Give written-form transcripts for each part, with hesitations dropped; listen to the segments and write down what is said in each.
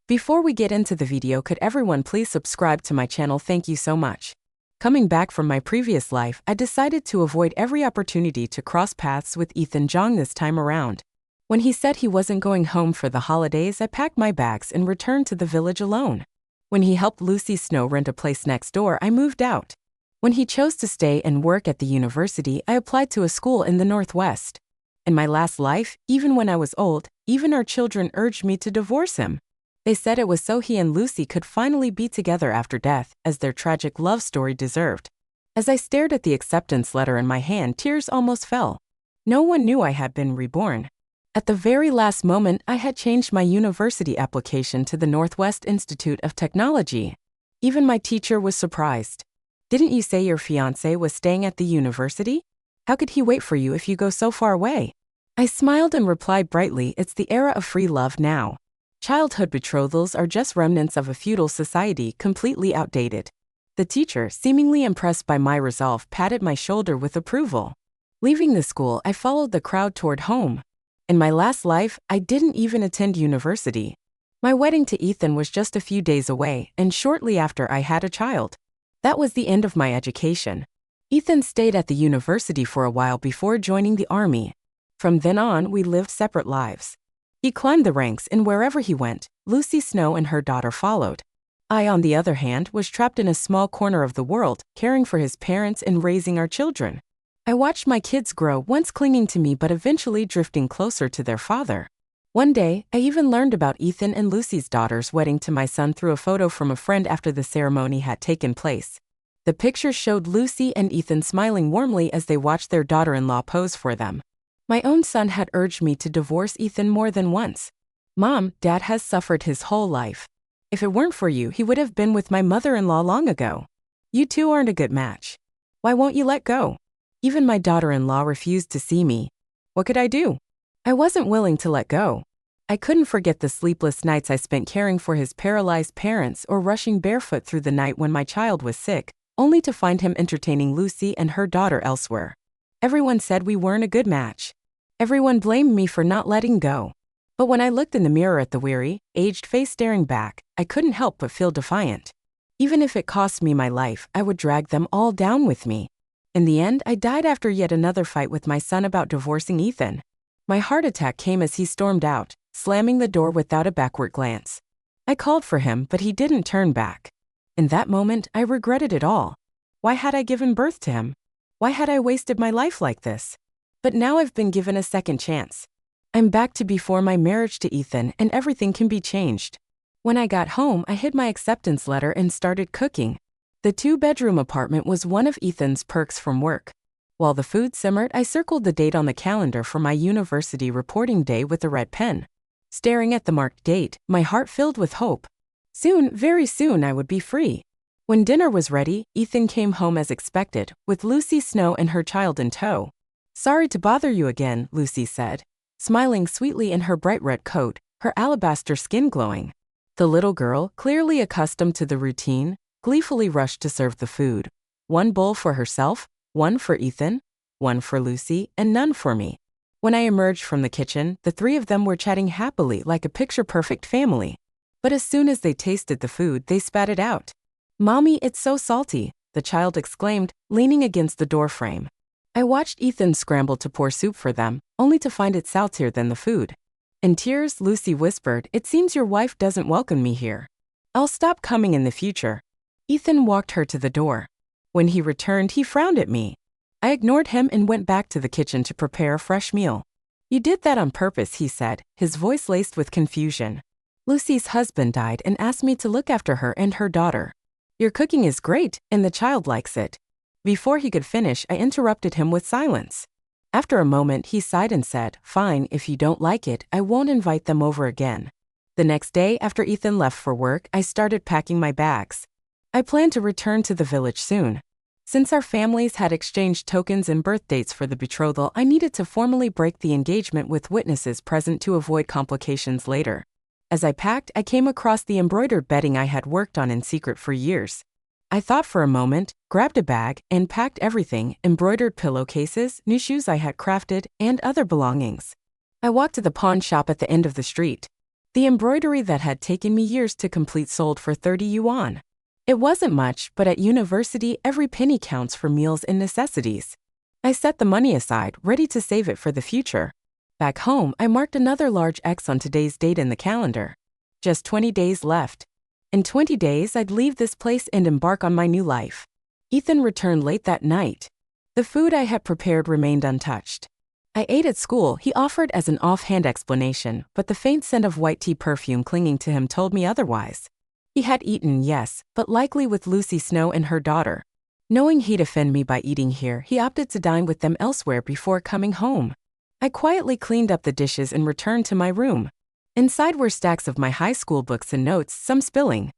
Before we get into the video, could everyone please subscribe to my channel? Thank you so much. Coming back from my previous life, I decided to avoid every opportunity to cross paths with Ethan Jong this time around. When he said he wasn't going home for the holidays, I packed my bags and returned to the village alone. When he helped Lucy Snow rent a place next door, I moved out. When he chose to stay and work at the university, I applied to a school in the Northwest. In my last life, even when I was old, even our children urged me to divorce him. They said it was so he and Lucy could finally be together after death, as their tragic love story deserved. As I stared at the acceptance letter in my hand, tears almost fell. No one knew I had been reborn. At the very last moment, I had changed my university application to the Northwest Institute of Technology. Even my teacher was surprised. "Didn't you say your fiancé was staying at the university? How could he wait for you if you go so far away?" I smiled and replied brightly, "It's the era of free love now. Childhood betrothals are just remnants of a feudal society, completely outdated." The teacher, seemingly impressed by my resolve, patted my shoulder with approval. Leaving the school, I followed the crowd toward home. In my last life, I didn't even attend university. My wedding to Ethan was just a few days away, and shortly after I had a child. That was the end of my education. Ethan stayed at the university for a while before joining the army. From then on, we lived separate lives. He climbed the ranks, and wherever he went, Lucy Snow and her daughter followed. I, on the other hand, was trapped in a small corner of the world, caring for his parents and raising our children. I watched my kids grow, once clinging to me but eventually drifting closer to their father. One day, I even learned about Ethan and Lucy's daughter's wedding to my son through a photo from a friend after the ceremony had taken place. The picture showed Lucy and Ethan smiling warmly as they watched their daughter-in-law pose for them. My own son had urged me to divorce Ethan more than once. "Mom, Dad has suffered his whole life. If it weren't for you, he would have been with my mother-in-law long ago. You two aren't a good match. Why won't you let go?" Even my daughter-in-law refused to see me. What could I do? I wasn't willing to let go. I couldn't forget the sleepless nights I spent caring for his paralyzed parents or rushing barefoot through the night when my child was sick, only to find him entertaining Lucy and her daughter elsewhere. Everyone said we weren't a good match. Everyone blamed me for not letting go. But when I looked in the mirror at the weary, aged face staring back, I couldn't help but feel defiant. Even if it cost me my life, I would drag them all down with me. In the end, I died after yet another fight with my son about divorcing Ethan. My heart attack came as he stormed out, slamming the door without a backward glance. I called for him, but he didn't turn back. In that moment, I regretted it all. Why had I given birth to him? Why had I wasted my life like this? But now I've been given a second chance. I'm back to before my marriage to Ethan, and everything can be changed. When I got home, I hid my acceptance letter and started cooking. The 2-bedroom apartment was one of Ethan's perks from work. While the food simmered, I circled the date on the calendar for my university reporting day with a red pen. Staring at the marked date, my heart filled with hope. Soon, very soon, I would be free. When dinner was ready, Ethan came home as expected, with Lucy Snow and her child in tow. "Sorry to bother you again," Lucy said, smiling sweetly in her bright red coat, her alabaster skin glowing. The little girl, clearly accustomed to the routine, gleefully rushed to serve the food. One bowl for herself, one for Ethan, one for Lucy, and none for me. When I emerged from the kitchen, the three of them were chatting happily like a picture-perfect family. But as soon as they tasted the food, they spat it out. "Mommy, it's so salty," the child exclaimed, leaning against the doorframe. I watched Ethan scramble to pour soup for them, only to find it saltier than the food. In tears, Lucy whispered, "It seems your wife doesn't welcome me here. I'll stop coming in the future." Ethan walked her to the door. When he returned, he frowned at me. I ignored him and went back to the kitchen to prepare a fresh meal. "You did that on purpose," he said, his voice laced with confusion. "Lucy's husband died and asked me to look after her and her daughter. Your cooking is great, and the child likes it." Before he could finish, I interrupted him with silence. After a moment, he sighed and said, "Fine, if you don't like it, I won't invite them over again." The next day, after Ethan left for work, I started packing my bags. I planned to return to the village soon. Since our families had exchanged tokens and birth dates for the betrothal, I needed to formally break the engagement with witnesses present to avoid complications later. As I packed, I came across the embroidered bedding I had worked on in secret for years. I thought for a moment, grabbed a bag, and packed everything: embroidered pillowcases, new shoes I had crafted, and other belongings. I walked to the pawn shop at the end of the street. The embroidery that had taken me years to complete sold for 30 yuan. It wasn't much, but at university, every penny counts for meals and necessities. I set the money aside, ready to save it for the future. Back home, I marked another large X on today's date in the calendar. Just 20 days left. In 20 days, I'd leave this place and embark on my new life. Ethan returned late that night. The food I had prepared remained untouched. I ate at school, he offered as an offhand explanation, but the faint scent of white tea perfume clinging to him told me otherwise. He had eaten, yes, but likely with Lucy Snow and her daughter. Knowing he'd offend me by eating here, he opted to dine with them elsewhere before coming home. I quietly cleaned up the dishes and returned to my room. Inside were stacks of my high school books and notes, some spilling.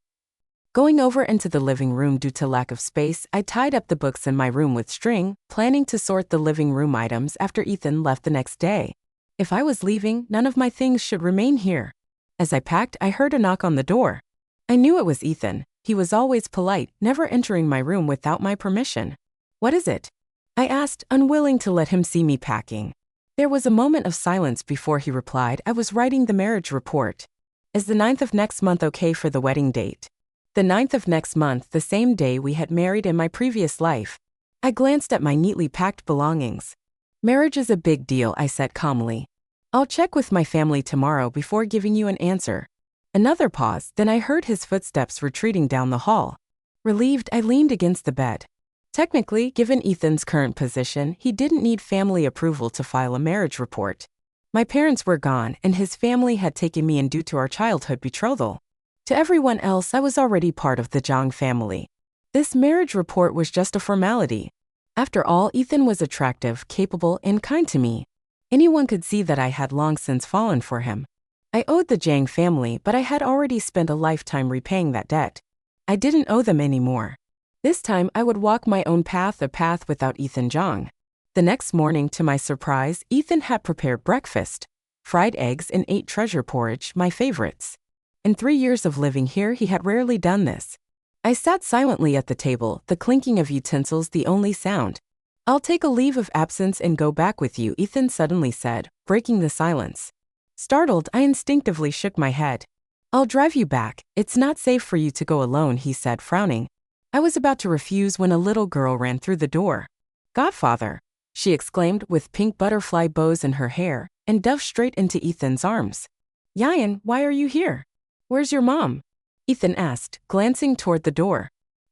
Going over into the living room due to lack of space, I tied up the books in my room with string, planning to sort the living room items after Ethan left the next day. If I was leaving, none of my things should remain here. As I packed, I heard a knock on the door. I knew it was Ethan. He was always polite, never entering my room without my permission. "What is it?" I asked, unwilling to let him see me packing. There was a moment of silence before he replied, "I was writing the marriage report. Is the 9th of next month okay for the wedding date?" The 9th of next month, the same day we had married in my previous life. I glanced at my neatly packed belongings. "Marriage is a big deal," I said calmly. "I'll check with my family tomorrow before giving you an answer." Another pause, then I heard his footsteps retreating down the hall. Relieved, I leaned against the bed. Technically, given Ethan's current position, he didn't need family approval to file a marriage report. My parents were gone, and his family had taken me in due to our childhood betrothal. To everyone else, I was already part of the Zhang family. This marriage report was just a formality. After all, Ethan was attractive, capable, and kind to me. Anyone could see that I had long since fallen for him. I owed the Zhang family, but I had already spent a lifetime repaying that debt. I didn't owe them anymore. This time, I would walk my own path, a path without Ethan Zhang. The next morning, to my surprise, Ethan had prepared breakfast. Fried eggs and 8 treasure porridge, my favorites. In 3 years of living here, he had rarely done this. I sat silently at the table, the clinking of utensils the only sound. "I'll take a leave of absence and go back with you," Ethan suddenly said, breaking the silence. Startled, I instinctively shook my head. "I'll drive you back. It's not safe for you to go alone," he said, frowning. I was about to refuse when a little girl ran through the door. "Godfather!" she exclaimed with pink butterfly bows in her hair, and dove straight into Ethan's arms. "Yayan, why are you here? Where's your mom?" Ethan asked, glancing toward the door.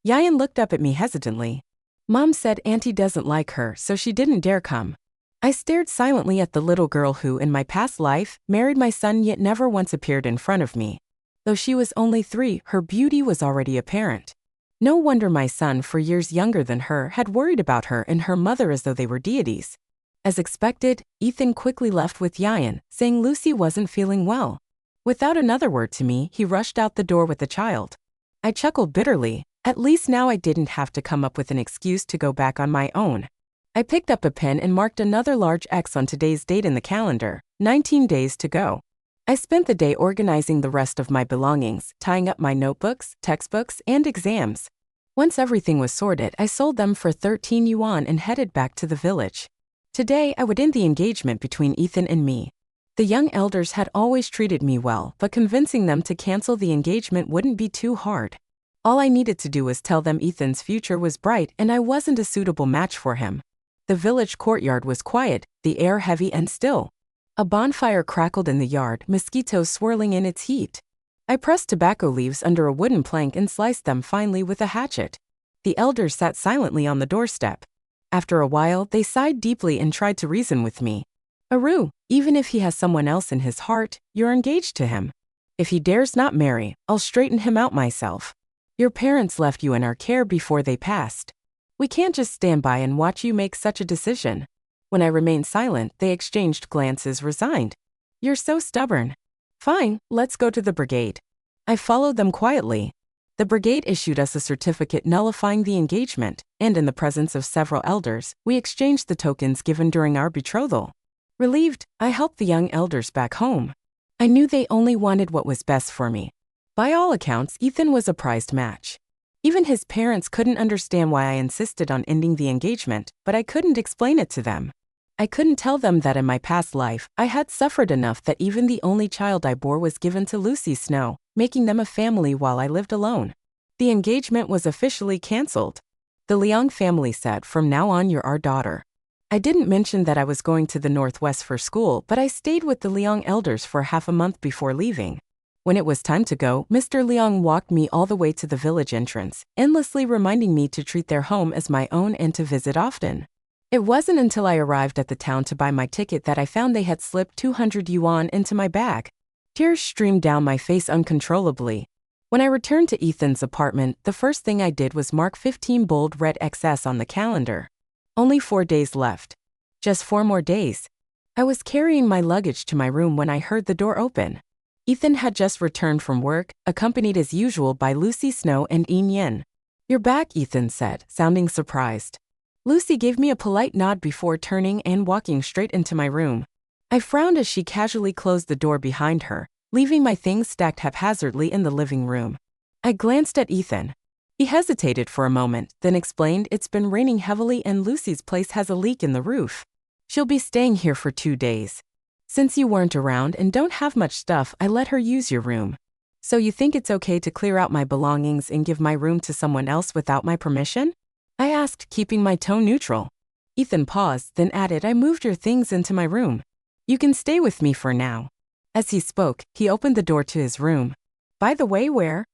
Yayan looked up at me hesitantly. "Mom said Auntie doesn't like her, so she didn't dare come." I stared silently at the little girl who, in my past life, married my son yet never once appeared in front of me. Though she was only 3, her beauty was already apparent. No wonder my son, for years younger than her, had worried about her and her mother as though they were deities. As expected, Ethan quickly left with Yayan, saying Lucy wasn't feeling well. Without another word to me, he rushed out the door with the child. I chuckled bitterly. At least now I didn't have to come up with an excuse to go back on my own. I picked up a pen and marked another large X on today's date in the calendar, 19 days to go. I spent the day organizing the rest of my belongings, tying up my notebooks, textbooks, and exams. Once everything was sorted, I sold them for 13 yuan and headed back to the village. Today, I would end the engagement between Ethan and me. The young elders had always treated me well, but convincing them to cancel the engagement wouldn't be too hard. All I needed to do was tell them Ethan's future was bright and I wasn't a suitable match for him. The village courtyard was quiet, the air heavy and still. A bonfire crackled in the yard, mosquitoes swirling in its heat. I pressed tobacco leaves under a wooden plank and sliced them finely with a hatchet. The elders sat silently on the doorstep. After a while, they sighed deeply and tried to reason with me. "Aru, even if he has someone else in his heart, you're engaged to him. If he dares not marry, I'll straighten him out myself. Your parents left you in our care before they passed. We can't just stand by and watch you make such a decision." When I remained silent, they exchanged glances, resigned. "You're so stubborn." "Fine, let's go to the brigade." I followed them quietly. The brigade issued us a certificate nullifying the engagement, and in the presence of several elders, we exchanged the tokens given during our betrothal. Relieved, I helped the young elders back home. I knew they only wanted what was best for me. By all accounts, Ethan was a prized match. Even his parents couldn't understand why I insisted on ending the engagement, but I couldn't explain it to them. I couldn't tell them that in my past life, I had suffered enough that even the only child I bore was given to Lucy Snow, making them a family while I lived alone. The engagement was officially cancelled. The Leong family said, "From now on you're our daughter." I didn't mention that I was going to the Northwest for school, but I stayed with the Leong elders for half a month before leaving. When it was time to go, Mr. Leong walked me all the way to the village entrance, endlessly reminding me to treat their home as my own and to visit often. It wasn't until I arrived at the town to buy my ticket that I found they had slipped 200 yuan into my bag. Tears streamed down my face uncontrollably. When I returned to Ethan's apartment, the first thing I did was mark 15 bold red XS on the calendar. Only 4 days left. Just 4 more days. I was carrying my luggage to my room when I heard the door open. Ethan had just returned from work, accompanied as usual by Lucy Snow and Yin Yen. "You're back," Ethan said, sounding surprised. Lucy gave me a polite nod before turning and walking straight into my room. I frowned as she casually closed the door behind her, leaving my things stacked haphazardly in the living room. I glanced at Ethan. He hesitated for a moment, then explained, "It's been raining heavily and Lucy's place has a leak in the roof. She'll be staying here for 2 days. Since you weren't around and don't have much stuff, I let her use your room. So you think it's okay to clear out my belongings and give my room to someone else without my permission?" I asked, keeping my tone neutral. Ethan paused, then added, "I moved your things into my room. You can stay with me for now." As he spoke, he opened the door to his room. "By the way, where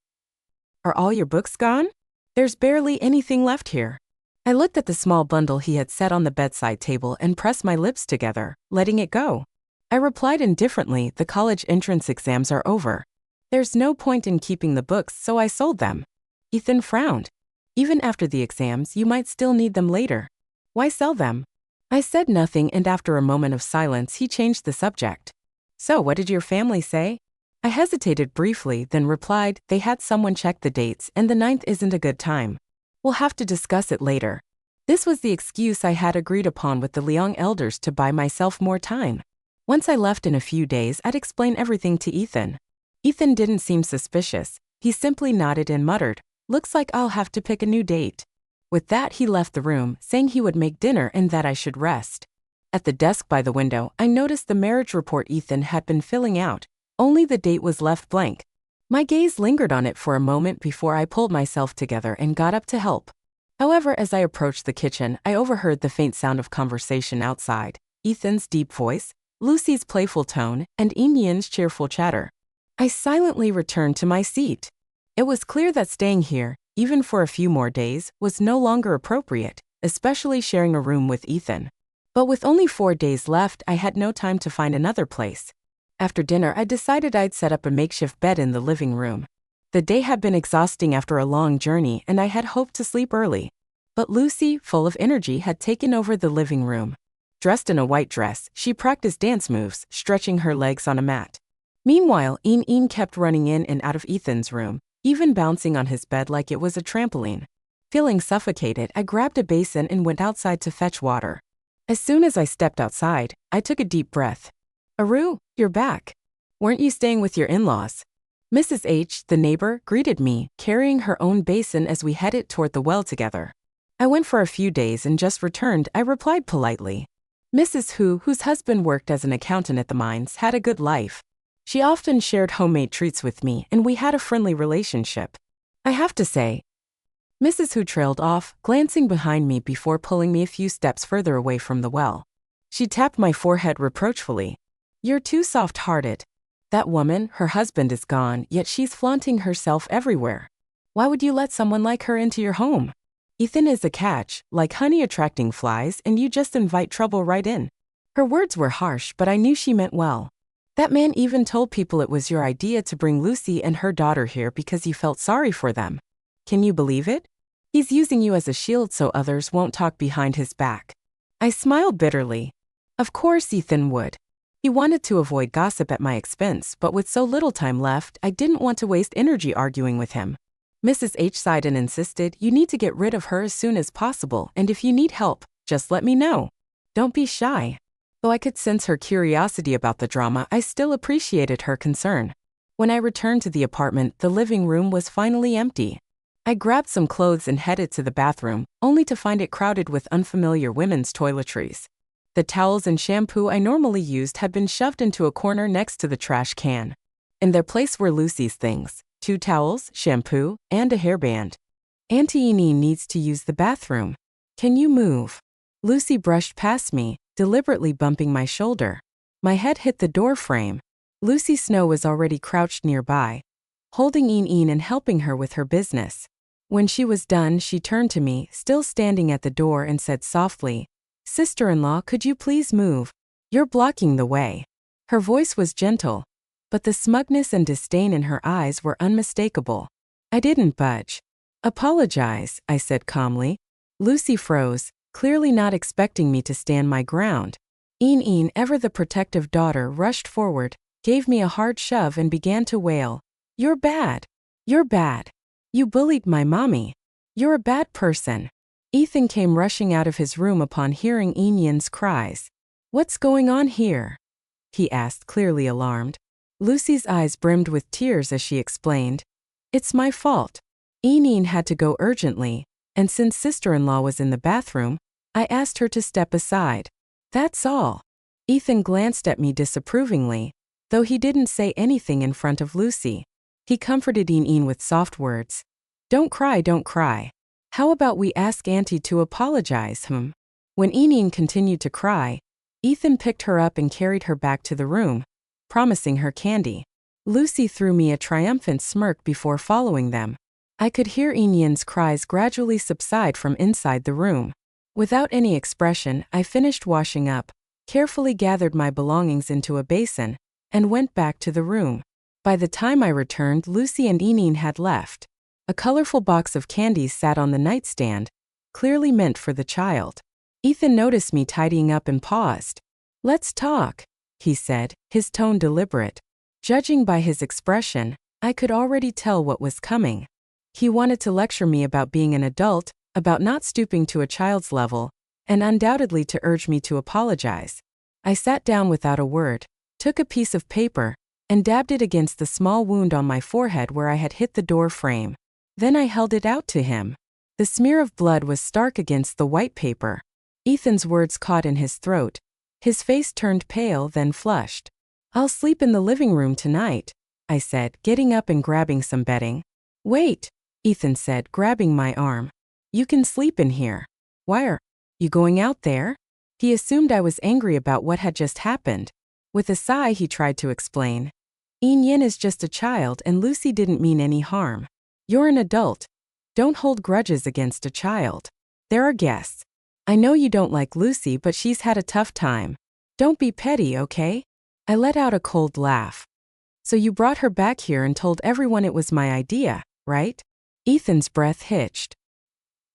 are all your books gone? There's barely anything left here." I looked at the small bundle he had set on the bedside table and pressed my lips together, letting it go. I replied indifferently, "The college entrance exams are over. There's no point in keeping the books, so I sold them." Ethan frowned. "Even after the exams, you might still need them later. Why sell them?" I said nothing, and after a moment of silence, he changed the subject. "So what did your family say?" I hesitated briefly, then replied, "They had someone check the dates, and the 9th isn't a good time. We'll have to discuss it later." This was the excuse I had agreed upon with the Leong elders to buy myself more time. Once I left in a few days, I'd explain everything to Ethan. Ethan didn't seem suspicious. He simply nodded and muttered, "Looks like I'll have to pick a new date." With that, he left the room, saying he would make dinner and that I should rest. At the desk by the window, I noticed the marriage report Ethan had been filling out. Only the date was left blank. My gaze lingered on it for a moment before I pulled myself together and got up to help. However, as I approached the kitchen, I overheard the faint sound of conversation outside, Ethan's deep voice, Lucy's playful tone, and Yin Yin's cheerful chatter. I silently returned to my seat. It was clear that staying here, even for a few more days, was no longer appropriate, especially sharing a room with Ethan. But with only 4 days left, I had no time to find another place. After dinner, I decided I'd set up a makeshift bed in the living room. The day had been exhausting after a long journey, and I had hoped to sleep early. But Lucy, full of energy, had taken over the living room. Dressed in a white dress, she practiced dance moves, stretching her legs on a mat. Meanwhile, Yin kept running in and out of Ethan's room, even bouncing on his bed like it was a trampoline. Feeling suffocated, I grabbed a basin and went outside to fetch water. As soon as I stepped outside, I took a deep breath. "Aru, you're back. Weren't you staying with your in-laws?" Mrs. H, the neighbor, greeted me, carrying her own basin as we headed toward the well together. "I went for a few days and just returned," I replied politely. Mrs. Hu, whose husband worked as an accountant at the mines, had a good life. She often shared homemade treats with me, and we had a friendly relationship. I have to say, Mrs. Hu trailed off, glancing behind me before pulling me a few steps further away from the well. She tapped my forehead reproachfully. "You're too soft-hearted. That woman, her husband is gone, yet she's flaunting herself everywhere. Why would you let someone like her into your home? Ethan is a catch, like honey attracting flies, and you just invite trouble right in." Her words were harsh, but I knew she meant well. "That man even told people it was your idea to bring Lucy and her daughter here because you felt sorry for them. Can you believe it? He's using you as a shield so others won't talk behind his back." I smiled bitterly. Of course Ethan would. He wanted to avoid gossip at my expense, but with so little time left, I didn't want to waste energy arguing with him. Mrs. H sighed and insisted, "You need to get rid of her as soon as possible, and if you need help, just let me know. Don't be shy." Though I could sense her curiosity about the drama, I still appreciated her concern. When I returned to the apartment, the living room was finally empty. I grabbed some clothes and headed to the bathroom, only to find it crowded with unfamiliar women's toiletries. The towels and shampoo I normally used had been shoved into a corner next to the trash can. In their place were Lucy's things: 2 towels, shampoo, and a hairband. Auntie Enine needs to use the bathroom. Can you move? Lucy brushed past me, deliberately bumping my shoulder. My head hit the door frame. Lucy Snow was already crouched nearby, holding Enine and helping her with her business. When she was done, she turned to me, still standing at the door, and said softly, "Sister-in-law, could you please move? You're blocking the way." Her voice was gentle, but the smugness and disdain in her eyes were unmistakable. I didn't budge. "Apologize," I said calmly. Lucy froze, clearly not expecting me to stand my ground. Enine, ever the protective daughter, rushed forward, gave me a hard shove, and began to wail. "You're bad. You're bad. You bullied my mommy. You're a bad person." Ethan came rushing out of his room upon hearing Enine's cries. "What's going on here?" he asked, clearly alarmed. Lucy's eyes brimmed with tears as she explained, "It's my fault. Enine had to go urgently, and since sister-in-law was in the bathroom, I asked her to step aside. That's all." Ethan glanced at me disapprovingly, though he didn't say anything in front of Lucy. He comforted Enine with soft words. Don't cry, don't cry. How about we ask Auntie to apologize, When Enine continued to cry, Ethan picked her up and carried her back to the room, promising her candy. Lucy threw me a triumphant smirk before following them. I could hear Enine's cries gradually subside from inside the room. Without any expression, I finished washing up, carefully gathered my belongings into a basin, and went back to the room. By the time I returned, Lucy and Enine had left. A colorful box of candies sat on the nightstand, clearly meant for the child. Ethan noticed me tidying up and paused. "Let's talk," he said, his tone deliberate. Judging by his expression, I could already tell what was coming. He wanted to lecture me about being an adult, about not stooping to a child's level, and undoubtedly to urge me to apologize. I sat down without a word, took a piece of paper, and dabbed it against the small wound on my forehead where I had hit the door frame. Then I held it out to him. The smear of blood was stark against the white paper. Ethan's words caught in his throat. His face turned pale, then flushed. "I'll sleep in the living room tonight," I said, getting up and grabbing some bedding. "Wait," Ethan said, grabbing my arm. "You can sleep in here. Why are you going out there?" He assumed I was angry about what had just happened. With a sigh, he tried to explain. "Enine is just a child and Lucy didn't mean any harm. You're an adult. Don't hold grudges against a child. There are guests. I know you don't like Lucy, but she's had a tough time. Don't be petty, okay?" I let out a cold laugh. "So you brought her back here and told everyone it was my idea, right?" Ethan's breath hitched.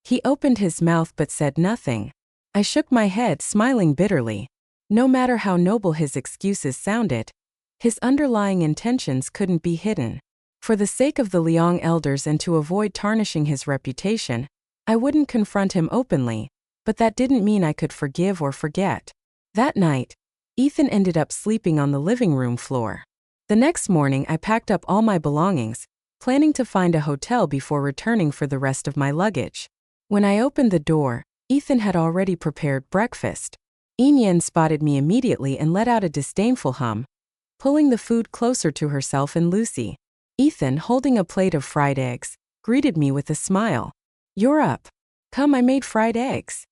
He opened his mouth but said nothing. I shook my head, smiling bitterly. No matter how noble his excuses sounded, his underlying intentions couldn't be hidden. For the sake of the Liang elders and to avoid tarnishing his reputation, I wouldn't confront him openly, but that didn't mean I could forgive or forget. That night, Ethan ended up sleeping on the living room floor. The next morning, I packed up all my belongings, planning to find a hotel before returning for the rest of my luggage. When I opened the door, Ethan had already prepared breakfast. Enine spotted me immediately and let out a disdainful hum, pulling the food closer to herself and Lucy. Ethan, holding a plate of fried eggs, greeted me with a smile. "You're up. Come, I made fried eggs."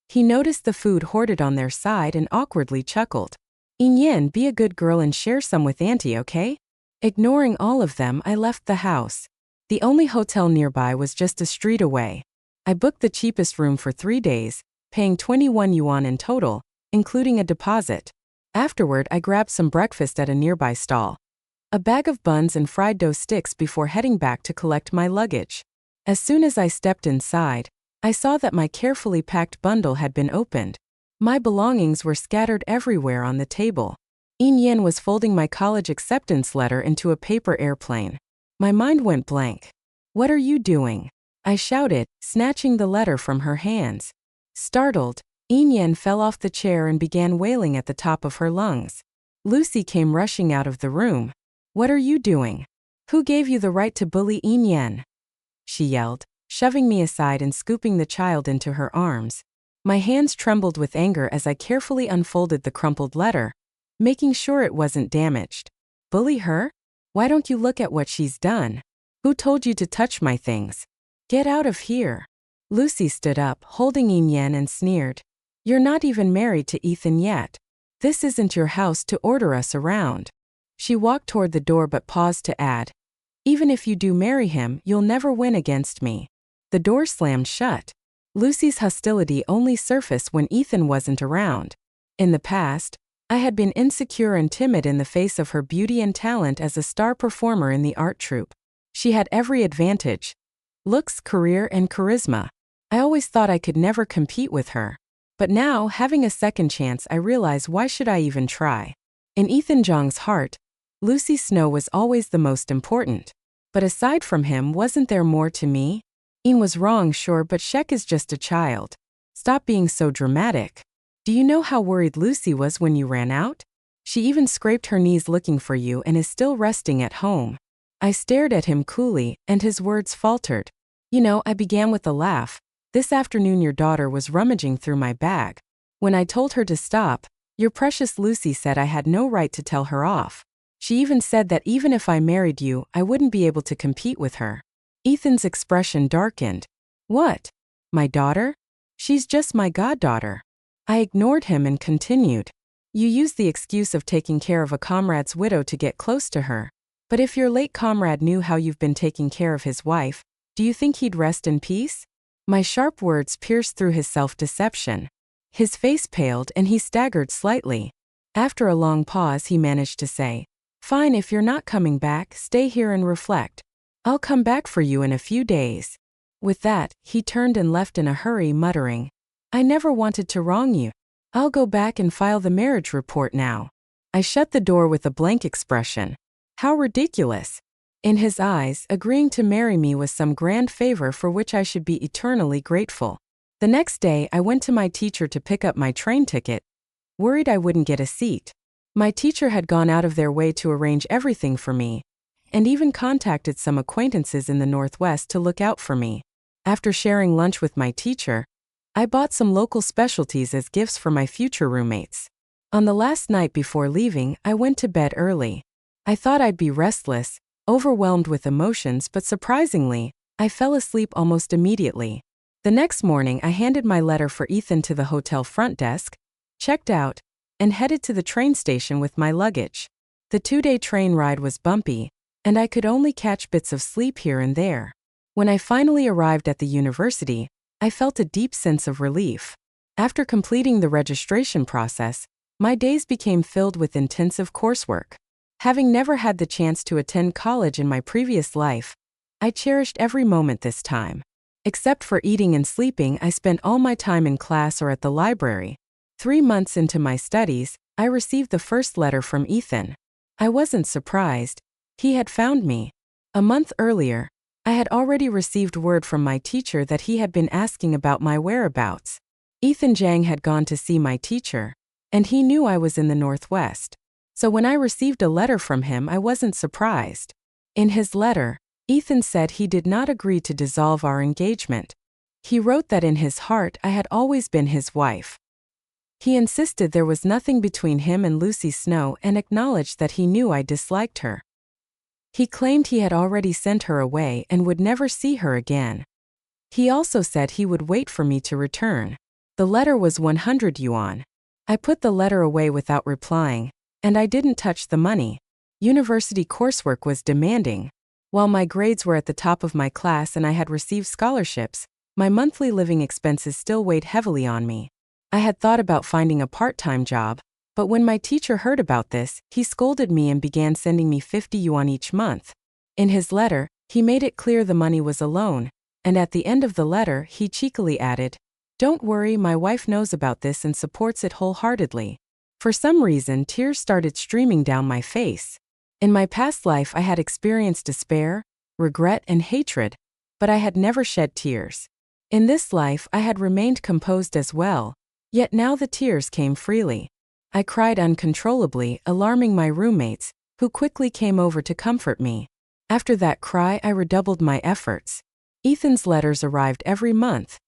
He noticed the food hoarded on their side and awkwardly chuckled. "Enine, be a good girl and share some with Auntie, okay?" Ignoring all of them, I left the house. The only hotel nearby was just a street away. I booked the cheapest room for 3 days, paying 21 yuan in total, including a deposit. Afterward, I grabbed some breakfast at a nearby stall. A bag of buns and fried dough sticks before heading back to collect my luggage. As soon as I stepped inside, I saw that my carefully packed bundle had been opened. My belongings were scattered everywhere on the table. Enine was folding my college acceptance letter into a paper airplane. My mind went blank. "What are you doing?" I shouted, snatching the letter from her hands. Startled, Enine fell off the chair and began wailing at the top of her lungs. Lucy came rushing out of the room. "What are you doing? Who gave you the right to bully Enine?" she yelled, shoving me aside and scooping the child into her arms. My hands trembled with anger as I carefully unfolded the crumpled letter, making sure it wasn't damaged. Bully her? Why don't you look at what she's done? Who told you to touch my things? Get out of here. Lucy stood up, holding Yin and sneered. You're not even married to Ethan yet. This isn't your house to order us around. She walked toward the door but paused to add, even if you do marry him, you'll never win against me. The door slammed shut. Lucy's hostility only surfaced when Ethan wasn't around. In the past, I had been insecure and timid in the face of her beauty and talent as a star performer in the art troupe. She had every advantage: looks, career, and charisma. I always thought I could never compete with her. But now, having a second chance, I realize why should I even try? In Ethan Jong's heart, Lucy Snow was always the most important. But aside from him, wasn't there more to me? Ian was wrong, sure, but Shek is just a child. Stop being so dramatic. Do you know how worried Lucy was when you ran out? She even scraped her knees looking for you and is still resting at home. I stared at him coolly, and his words faltered. You know, I began with a laugh. This afternoon your daughter was rummaging through my bag. When I told her to stop, your precious Lucy said I had no right to tell her off. She even said that even if I married you, I wouldn't be able to compete with her. Ethan's expression darkened. What? My daughter? She's just my goddaughter. I ignored him and continued. You used the excuse of taking care of a comrade's widow to get close to her. But if your late comrade knew how you've been taking care of his wife, do you think he'd rest in peace? My sharp words pierced through his self-deception. His face paled and he staggered slightly. After a long pause, he managed to say, Fine, if you're not coming back, stay here and reflect. I'll come back for you in a few days. With that, he turned and left in a hurry, muttering, I never wanted to wrong you. I'll go back and file the marriage report now. I shut the door with a blank expression. How ridiculous. In his eyes, agreeing to marry me was some grand favor for which I should be eternally grateful. The next day, I went to my teacher to pick up my train ticket, worried I wouldn't get a seat. My teacher had gone out of their way to arrange everything for me, and even contacted some acquaintances in the Northwest to look out for me. After sharing lunch with my teacher, I bought some local specialties as gifts for my future roommates. On the last night before leaving, I went to bed early. I thought I'd be restless, overwhelmed with emotions, but surprisingly, I fell asleep almost immediately. The next morning, I handed my letter for Ethan to the hotel front desk, checked out, and headed to the train station with my luggage. The 2-day train ride was bumpy, and I could only catch bits of sleep here and there. When I finally arrived at the university, I felt a deep sense of relief. After completing the registration process, my days became filled with intensive coursework. Having never had the chance to attend college in my previous life, I cherished every moment this time. Except for eating and sleeping, I spent all my time in class or at the library. 3 months into my studies, I received the first letter from Ethan. I wasn't surprised. He had found me. A month earlier, I had already received word from my teacher that he had been asking about my whereabouts. Ethan Jang had gone to see my teacher, and he knew I was in the Northwest. So when I received a letter from him, I wasn't surprised. In his letter, Ethan said he did not agree to dissolve our engagement. He wrote that in his heart I had always been his wife. He insisted there was nothing between him and Lucy Snow and acknowledged that he knew I disliked her. He claimed he had already sent her away and would never see her again. He also said he would wait for me to return. The letter was 100 yuan. I put the letter away without replying, and I didn't touch the money. University coursework was demanding. While my grades were at the top of my class and I had received scholarships, my monthly living expenses still weighed heavily on me. I had thought about finding a part-time job, but when my teacher heard about this, he scolded me and began sending me 50 yuan each month. In his letter, he made it clear the money was a loan, and at the end of the letter, he cheekily added, "Don't worry, my wife knows about this and supports it wholeheartedly." For some reason, tears started streaming down my face. In my past life, I had experienced despair, regret, and hatred, but I had never shed tears. In this life, I had remained composed as well, yet now the tears came freely. I cried uncontrollably, alarming my roommates, who quickly came over to comfort me. After that cry, I redoubled my efforts. Ethan's letters arrived every month.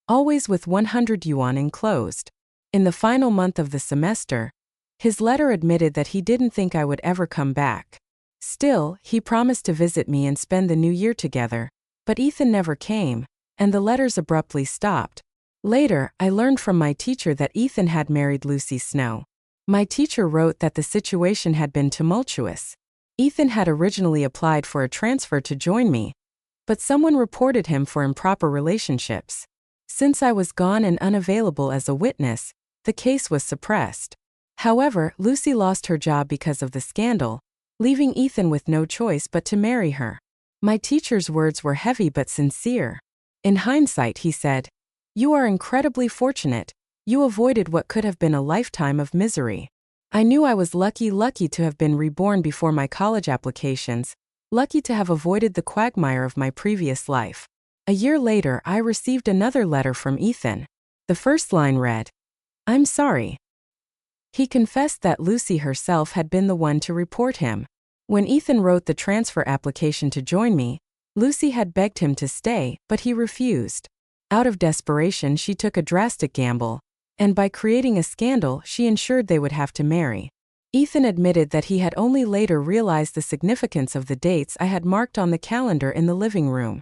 always with 100 yuan enclosed. In the final month of the semester, his letter admitted that he didn't think I would ever come back. Still, he promised to visit me and spend the new year together, but Ethan never came, and the letters abruptly stopped. Later, I learned from my teacher that Ethan had married Lucy Snow. My teacher wrote that the situation had been tumultuous. Ethan had originally applied for a transfer to join me, but someone reported him for improper relationships. Since I was gone and unavailable as a witness, the case was suppressed. However, Lucy lost her job because of the scandal, leaving Ethan with no choice but to marry her. My teacher's words were heavy but sincere. In hindsight, he said, "You are incredibly fortunate. You avoided what could have been a lifetime of misery." I knew I was lucky to have been reborn before my college applications, lucky to have avoided the quagmire of my previous life. A year later, I received another letter from Ethan. The first line read, "I'm sorry." He confessed that Lucy herself had been the one to report him. When Ethan wrote the transfer application to join me, Lucy had begged him to stay, but he refused. Out of desperation, she took a drastic gamble, and by creating a scandal, she ensured they would have to marry. Ethan admitted that he had only later realized the significance of the dates I had marked on the calendar in the living room.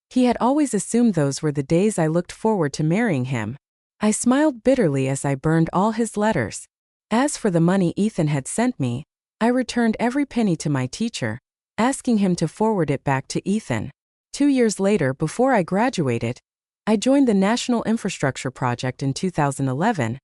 He had always assumed those were the days I looked forward to marrying him. I smiled bitterly as I burned all his letters. As for the money Ethan had sent me, I returned every penny to my teacher, asking him to forward it back to Ethan. 2 years later, before I graduated, I joined the National Infrastructure Project in 2011,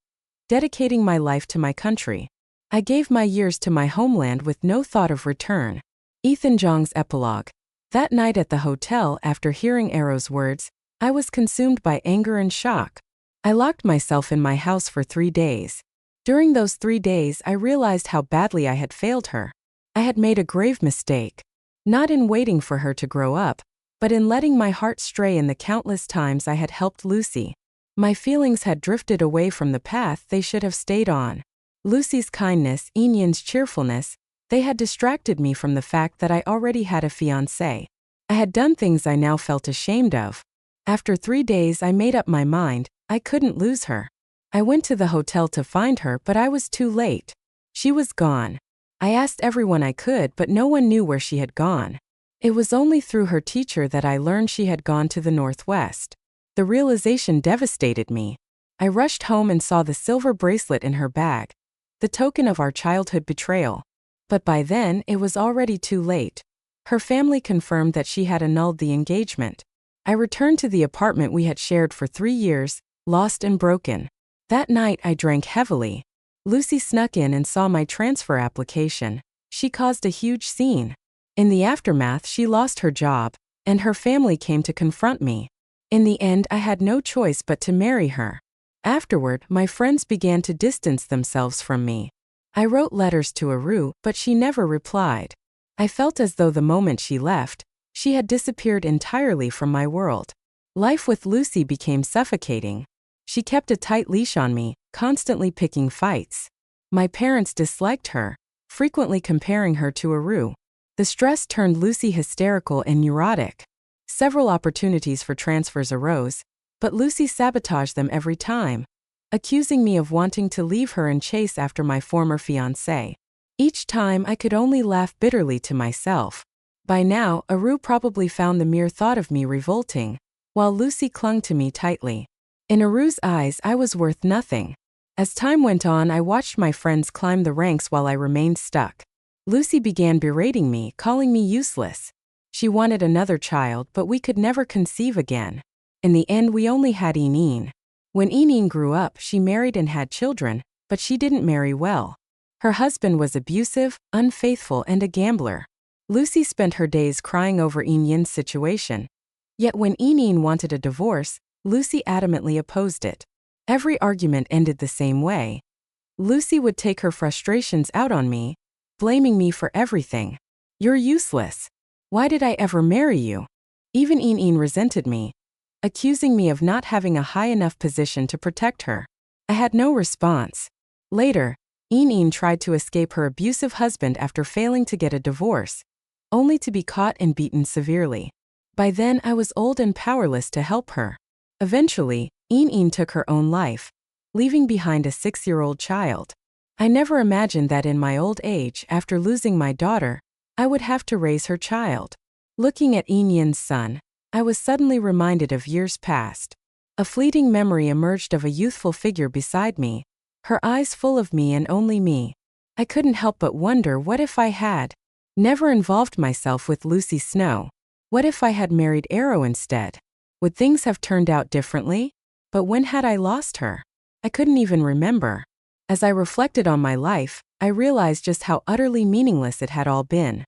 dedicating my life to my country. I gave my years to my homeland with no thought of return. Ethan Jong's epilogue. That night at the hotel, after hearing Arrow's words, I was consumed by anger and shock. I locked myself in my house for 3 days. During those 3 days, I realized how badly I had failed her. I had made a grave mistake. Not in waiting for her to grow up, but in letting my heart stray in the countless times I had helped Lucy. My feelings had drifted away from the path they should have stayed on. Lucy's kindness, Eunyoon's cheerfulness, they had distracted me from the fact that I already had a fiancé. I had done things I now felt ashamed of. After 3 days, I made up my mind, I couldn't lose her. I went to the hotel to find her, but I was too late. She was gone. I asked everyone I could, but no one knew where she had gone. It was only through her teacher that I learned she had gone to the Northwest. The realization devastated me. I rushed home and saw the silver bracelet in her bag, the token of our childhood betrayal. But by then, it was already too late. Her family confirmed that she had annulled the engagement. I returned to the apartment we had shared for 3 years, lost and broken. That night, I drank heavily. Lucy snuck in and saw my transfer application. She caused a huge scene. In the aftermath, she lost her job, and her family came to confront me. In the end, I had no choice but to marry her. Afterward, my friends began to distance themselves from me. I wrote letters to Aru, but she never replied. I felt as though the moment she left, she had disappeared entirely from my world. Life with Lucy became suffocating. She kept a tight leash on me, constantly picking fights. My parents disliked her, frequently comparing her to Aru. The stress turned Lucy hysterical and neurotic. Several opportunities for transfers arose, but Lucy sabotaged them every time, accusing me of wanting to leave her and chase after my former fiancé. Each time I could only laugh bitterly to myself. By now, Aru probably found the mere thought of me revolting, while Lucy clung to me tightly. In Aru's eyes, I was worth nothing. As time went on, I watched my friends climb the ranks while I remained stuck. Lucy began berating me, calling me useless. She wanted another child, but we could never conceive again. In the end, we only had Eunyoon. When Eunyoon grew up, she married and had children, but she didn't marry well. Her husband was abusive, unfaithful, and a gambler. Lucy spent her days crying over Eunyoon's situation. Yet when Eunyoon wanted a divorce, Lucy adamantly opposed it. Every argument ended the same way. Lucy would take her frustrations out on me, blaming me for everything. "You're useless. Why did I ever marry you?" Even Eunyoon resented me, accusing me of not having a high enough position to protect her. I had no response. Later, Eunyoon tried to escape her abusive husband after failing to get a divorce, only to be caught and beaten severely. By then, I was old and powerless to help her. Eventually, Een took her own life, leaving behind a 6-year-old child. I never imagined that in my old age, after losing my daughter, I would have to raise her child. Looking at Een son, I was suddenly reminded of years past. A fleeting memory emerged of a youthful figure beside me, her eyes full of me and only me. I couldn't help but wonder, what if I had never involved myself with Lucy Snow? What if I had married Arrow instead? Would things have turned out differently? But when had I lost her? I couldn't even remember. As I reflected on my life, I realized just how utterly meaningless it had all been.